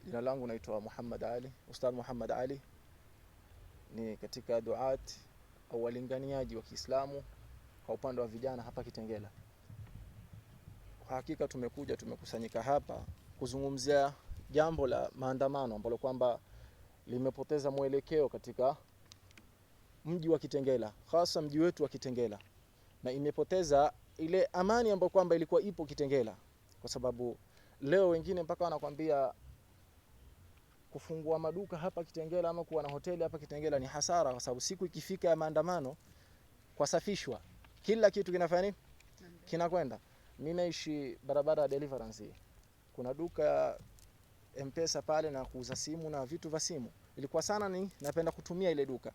Jina langu naitwa Muhammad Ali, Ustadh Muhammad Ali. Ni katika duat au walinganiaji wa Kiislamu kwa upande wa vijana hapa Kitengela. Kwa hakika tumekusanyika hapa kuzungumzia jambo la maandamano ambalo kwamba limepoteza mwelekeo katika mji wa Kitengela, hasa mji wetu wa Kitengela, na imepoteza ile amani ambayo kwamba ilikuwa ipo Kitengela, kwa sababu leo wengine mpaka wanakuambia kufungua maduka hapa Kitengela ama kuwa na hoteli hapa Kitengela ni hasara, kwa sababu siku ikifika ya maandamano kwa safishwa kila kitu kinafanya kinakwenda. Mimi naishi barabara ya Deliverance, kuna duka M-Pesa pale na kuuza simu na vitu vya simu. Ilikuwa sana ni napenda kutumia ile duka.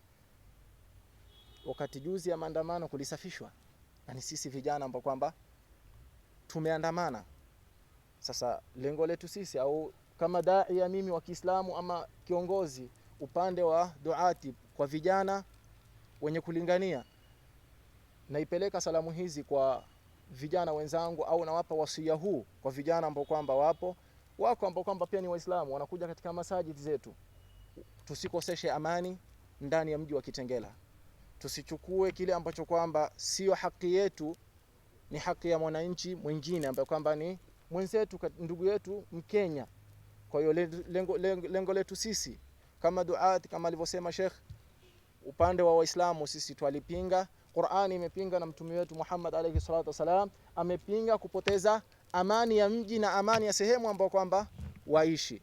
Wakati juzi ya maandamano kulisafishwa, na ni sisi vijana ambao kwamba tumeandamana. Sasa lengo letu sisi au kama dai ya mimi wa Kiislamu ama kiongozi upande wa duati kwa vijana wenye kulingania, naipeleka salamu hizi kwa vijana wenzangu au nawapa wasia huu kwa vijana ambao kwamba wako ambao kwamba pia ni Waislamu wanakuja katika masajid zetu. Tusikoseshe amani ndani ya mji wa Kitengela. Tusichukue kile ambacho kwamba sio haki yetu, ni haki ya mwananchi mwingine ambaye kwamba ni mwenzetu, ndugu yetu Mkenya. Kwa hiyo lengo letu sisi kama duat, kama alivyosema Sheikh, upande wa Waislamu sisi twalipinga. Qur'ani imepinga na mtume wetu Muhammad alayhi salatu wasalam amepinga kupoteza amani ya mji na amani ya sehemu ambayo kwamba waishi.